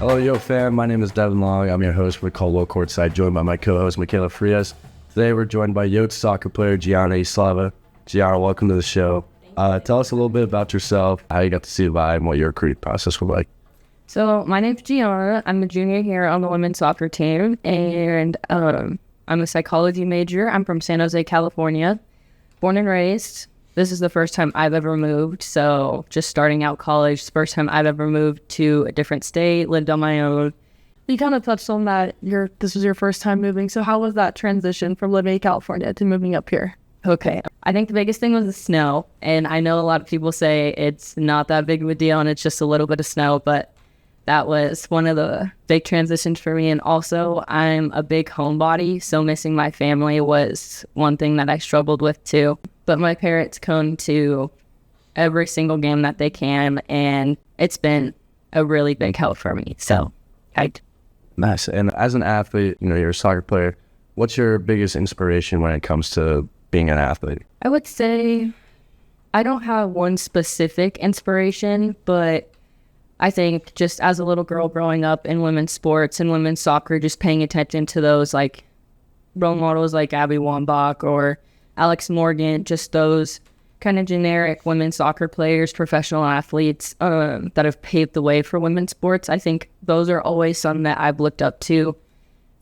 Hello, Yo fam. My name is Devin Long. I'm your host for Caldwell Courtside, joined by my co-host, Michaela Frias. Today, we're joined by Yotes soccer player Gianna Yslava. Gianna, welcome to the show. Tell us a little bit about yourself, how you got to see the vibe, and what your recruiting process was like. So, my name's Gianna. I'm a junior here on the women's soccer team, and I'm a psychology major. I'm from San Jose, California, born and raised. This is the first time I've ever moved, so just starting out college, it's the first time I've ever moved to a different state, lived on my own. You kind of touched on that. This was your first time moving, so how was that transition from living in California to moving up here? Okay, I think the biggest thing was the snow, and I know a lot of people say it's not that big of a deal and it's just a little bit of snow, but that was one of the big transitions for me. And also, I'm a big homebody, so missing my family was one thing that I struggled with too. But my parents come to every single game that they can, and it's been a really big help for me. So, Nice. And as an athlete, you're a soccer player. What's your biggest inspiration when it comes to being an athlete? I would say I don't have one specific inspiration, but I think just as a little girl growing up in women's sports and women's soccer, just paying attention to those like role models like Abby Wambach or Alex Morgan, just those kind of generic women's soccer players, professional athletes that have paved the way for women's sports. I think those are always some that I've looked up to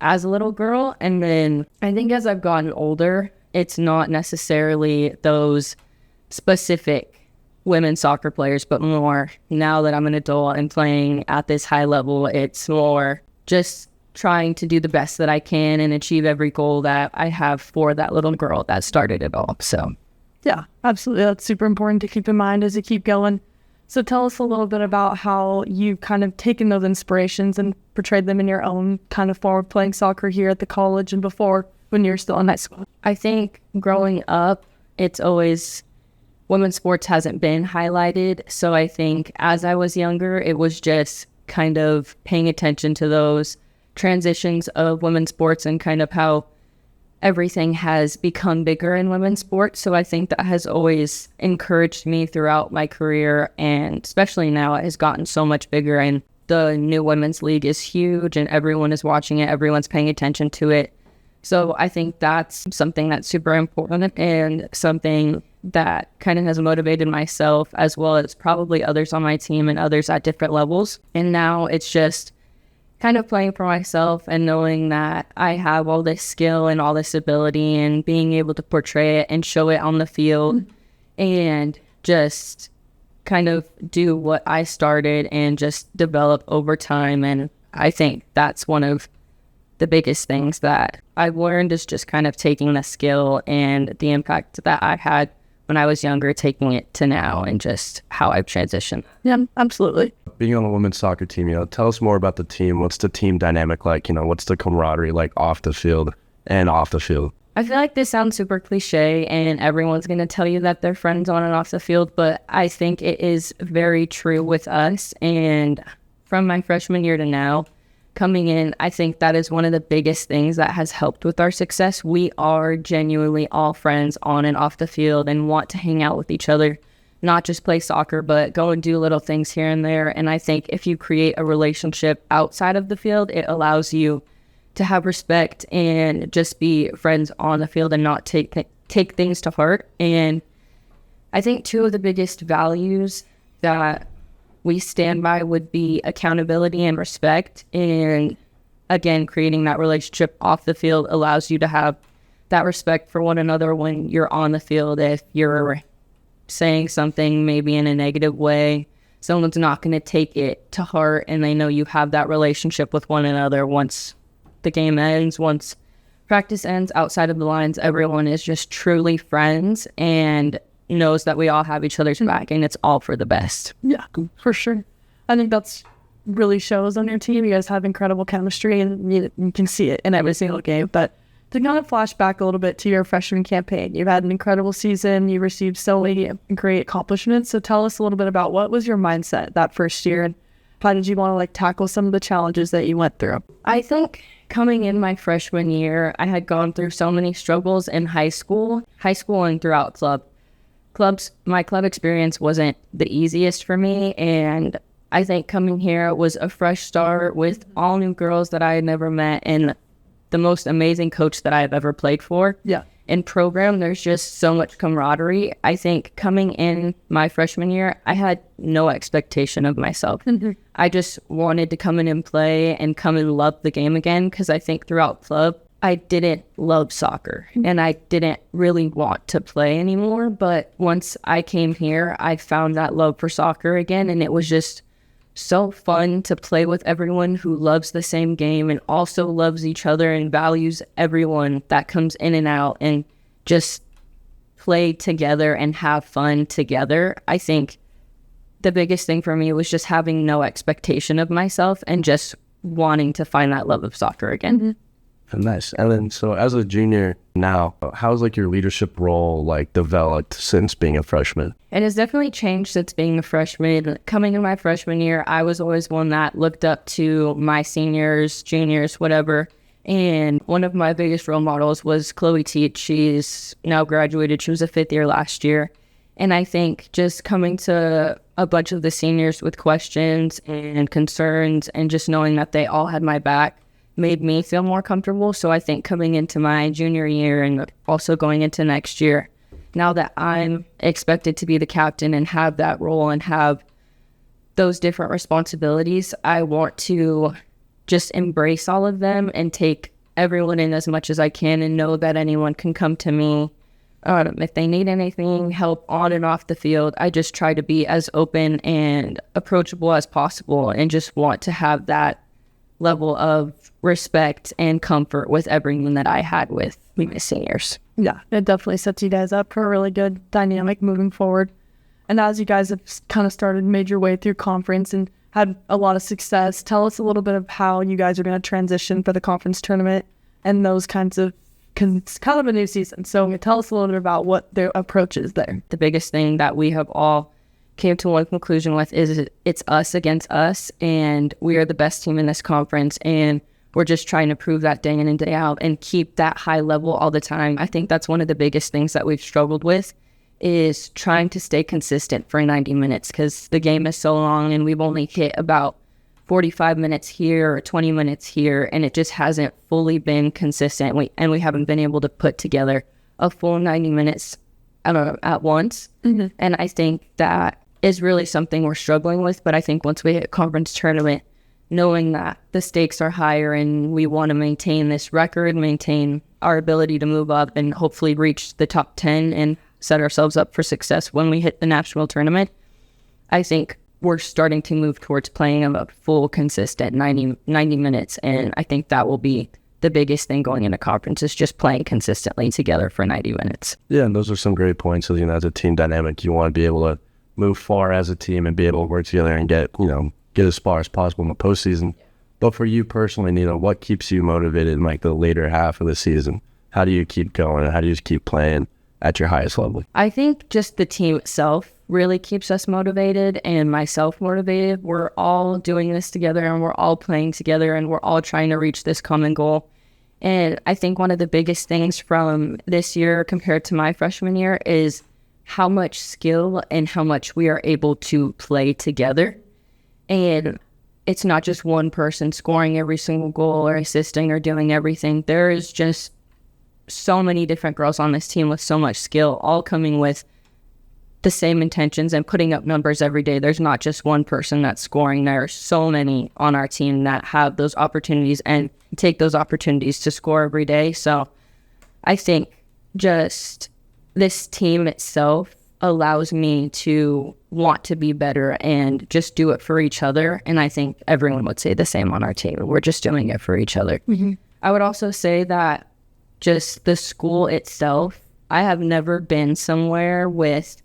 as a little girl. And then I think as I've gotten older, it's not necessarily those specific women's soccer players, but more now that I'm an adult and playing at this high level, it's more just trying to do the best that I can and achieve every goal that I have for that little girl that started it all. So, yeah, absolutely. That's super important to keep in mind as you keep going. So tell us a little bit about how you've kind of taken those inspirations and portrayed them in your own kind of form of playing soccer here at the college and before when you're still in high school. I think growing up, it's always women's sports hasn't been highlighted. So I think as I was younger, it was just kind of paying attention to those transitions of women's sports and kind of how everything has become bigger in women's sports. So I think that has always encouraged me throughout my career, and especially now it has gotten so much bigger, and the new women's league is huge and everyone is watching it, everyone's paying attention to it. So I think that's something that's super important and something that kind of has motivated myself as well as probably others on my team and others at different levels. And now it's just kind of playing for myself and knowing that I have all this skill and all this ability and being able to portray it and show it on the field and just kind of do what I started and just develop over time. And I think that's one of the biggest things that I've learned is just kind of taking the skill and the impact that I had when I was younger, taking it to now and just how I've transitioned. Yeah, absolutely. Being on the women's soccer team, tell us more about the team. What's the team dynamic like? What's the camaraderie like off the field and off the field? I feel like this sounds super cliche and everyone's going to tell you that they're friends on and off the field, but I think it is very true with us. And from my freshman year to now, coming in, I think that is one of the biggest things that has helped with our success. We are genuinely all friends on and off the field and want to hang out with each other, not just play soccer, but go and do little things here and there. And I think if you create a relationship outside of the field, it allows you to have respect and just be friends on the field and not take things to heart. And I think two of the biggest values that we stand by would be accountability and respect. And again, creating that relationship off the field allows you to have that respect for one another when you're on the field. If you're saying something maybe in a negative way, someone's not going to take it to heart, and they know you have that relationship with one another. Once the game ends, once practice ends, outside of the lines, everyone is just truly friends and knows that we all have each other's back and it's all for the best. Yeah, for sure. I think that's really shows on your team. You guys have incredible chemistry and you can see it in every single game. But to kind of flash back a little bit to your freshman campaign, you've had an incredible season. You received so many great accomplishments. So tell us a little bit about what was your mindset that first year and how did you want to tackle some of the challenges that you went through? I think coming in my freshman year, I had gone through so many struggles in high school and throughout clubs. My club experience wasn't the easiest for me, and I think coming here was a fresh start with all new girls that I had never met and the most amazing coach that I have ever played for. Yeah. In program, there's just so much camaraderie. I think coming in my freshman year, I had no expectation of myself. I just wanted to come in and play and come and love the game again, because I think throughout club, I didn't love soccer and I didn't really want to play anymore. But once I came here, I found that love for soccer again, and it was just so fun to play with everyone who loves the same game and also loves each other and values everyone that comes in and out, and just play together and have fun together. I think the biggest thing for me was just having no expectation of myself and just wanting to find that love of soccer again. Nice. And then, so as a junior now, how's like your leadership role like developed since being a freshman? It has definitely changed since being a freshman. Coming in my freshman year, I was always one that looked up to my seniors, juniors, whatever. And one of my biggest role models was Chloe Teach. She's now graduated. She was a fifth year last year. And I think just coming to a bunch of the seniors with questions and concerns and just knowing that they all had my back made me feel more comfortable. So I think coming into my junior year and also going into next year, now that I'm expected to be the captain and have that role and have those different responsibilities, I want to just embrace all of them and take everyone in as much as I can, and know that anyone can come to me if they need anything, help on and off the field. I just try to be as open and approachable as possible, and just want to have that level of respect and comfort with everyone that I had with my seniors. Yeah, it definitely sets you guys up for a really good dynamic moving forward. And as you guys have kind of started, made your way through conference and had a lot of success, tell us a little bit of how you guys are going to transition for the conference tournament and those kinds of, because it's kind of a new season. So tell us a little bit about what their approach is there. The biggest thing that we have all came to one conclusion with is it's us against us, and we are the best team in this conference, and we're just trying to prove that day in and day out and keep that high level all the time. I think that's one of the biggest things that we've struggled with, is trying to stay consistent for 90 minutes, because the game is so long and we've only hit about 45 minutes here or 20 minutes here, and it just hasn't fully been consistent. We haven't been able to put together a full 90 minutes at once. And I think that is really something we're struggling with. But I think once we hit conference tournament, knowing that the stakes are higher and we want to maintain this record, maintain our ability to move up and hopefully reach the top 10 and set ourselves up for success when we hit the national tournament, I think we're starting to move towards playing a full, consistent 90 minutes. And I think that will be the biggest thing going into conference, is just playing consistently together for 90 minutes. Yeah, and those are some great points. So, as a team dynamic, you want to be able to move far as a team and be able to work together and get as far as possible in the postseason. But for you personally, what keeps you motivated in like the later half of the season? How do you keep going? How do you keep playing at your highest level? I think just the team itself really keeps us motivated, and myself motivated. We're all doing this together, and we're all playing together, and we're all trying to reach this common goal. And I think one of the biggest things from this year compared to my freshman year is how much skill and how much we are able to play together. And it's not just one person scoring every single goal or assisting or doing everything. There is just so many different girls on this team with so much skill, all coming with the same intentions and putting up numbers every day. There's not just one person that's scoring. There are so many on our team that have those opportunities and take those opportunities to score every day. So I think just this team itself allows me to want to be better and just do it for each other. And I think everyone would say the same on our team. We're just doing it for each other. I would also say that just the school itself, I have never been somewhere with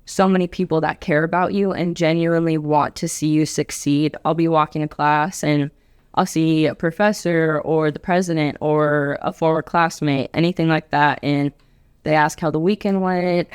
so many people that care about you and genuinely want to see you succeed. I'll be walking to class and I'll see a professor or the president or a former classmate, anything like that, and they ask how the weekend went,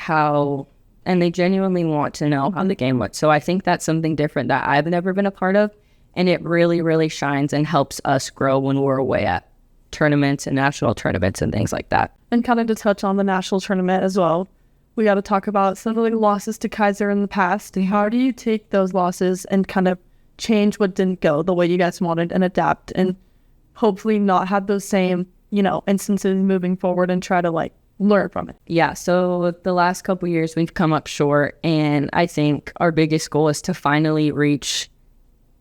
and they genuinely want to know how the game went. So I think that's something different that I've never been a part of, and it really, really shines and helps us grow when we're away at tournaments and national tournaments and things like that. And kind of to touch on the national tournament as well, we got to talk about some of the losses to Kaiser in the past. How do you take those losses and kind of change what didn't go the way you guys wanted and adapt and hopefully not have those same, instances moving forward and try to learn from it? Yeah, so the last couple years we've come up short, and I think our biggest goal is to finally reach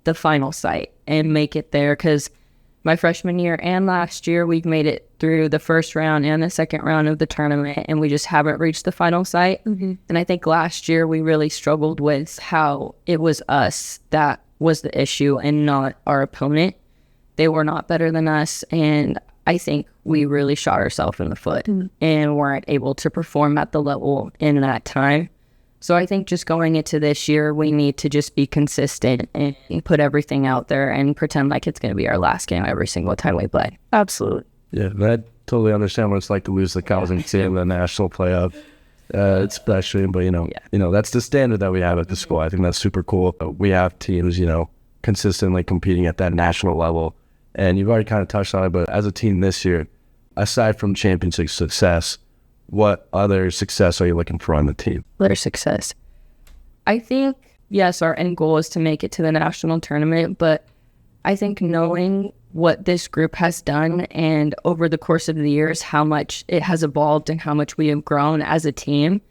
the final site and make it there, because my freshman year and last year we've made it through the first round and the second round of the tournament, and we just haven't reached the final site. And I think last year we really struggled with how it was us that was the issue and not our opponent. They were not better than us, and I think we really shot ourselves in the foot and weren't able to perform at the level in that time. So I think just going into this year, we need to just be consistent and put everything out there and pretend like it's going to be our last game every single time we play. Absolutely. Yeah, I totally understand what it's like to lose the Calvin team in the national playoff, especially. But that's the standard that we have at the school. I think that's super cool. We have teams, consistently competing at that national level, and you've already kind of touched on it. But as a team this year, aside from championship success, what other success are you looking for on the team? Other success, I think, yes, our end goal is to make it to the national tournament, but I think knowing what this group has done and over the course of the years, how much it has evolved and how much we have grown as a team,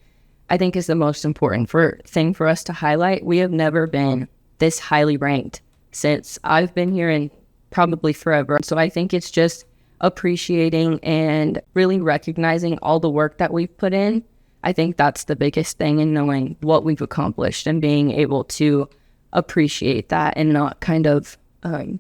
I think is the most important thing for us to highlight. We have never been this highly ranked since I've been here and probably forever. So I think it's just appreciating and really recognizing all the work that we've put in. I think that's the biggest thing, in knowing what we've accomplished and being able to appreciate that and not kind of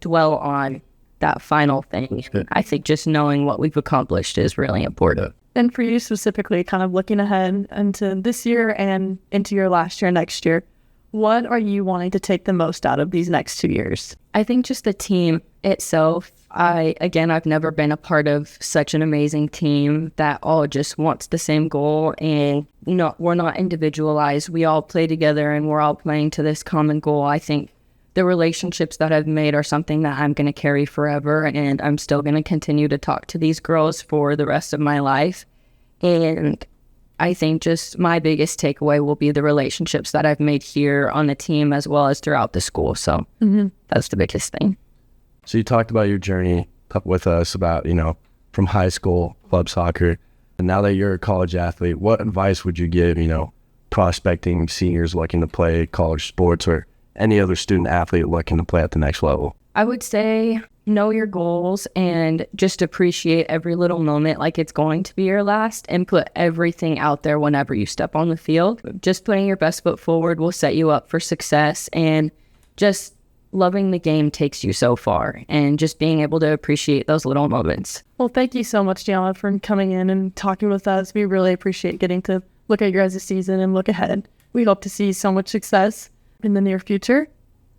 dwell on that final thing. I think just knowing what we've accomplished is really important. And for you specifically, kind of looking ahead into this year and into your last year, next year, what are you wanting to take the most out of these next 2 years? I think just the team itself. I've never been a part of such an amazing team that all just wants the same goal, and we're not individualized. We all play together and we're all playing to this common goal. I think the relationships that I've made are something that I'm going to carry forever, and I'm still going to continue to talk to these girls for the rest of my life. And I think just my biggest takeaway will be the relationships that I've made here on the team as well as throughout the school. So that's the biggest thing. So you talked about your journey with us about, from high school, club soccer, and now that you're a college athlete, what advice would you give, prospecting seniors looking to play college sports or any other student athlete looking to play at the next level? I would say know your goals and just appreciate every little moment like it's going to be your last, and put everything out there whenever you step on the field. Just putting your best foot forward will set you up for success, and just loving the game takes you so far, and just being able to appreciate those little moments. Well, thank you so much, Gianna, for coming in and talking with us. We really appreciate getting to look at your guys' season and look ahead. We hope to see so much success in the near future.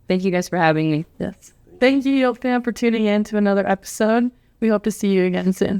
Thank you guys for having me. Yes. Thank you, Yotes fan, for tuning in to another episode. We hope to see you again soon.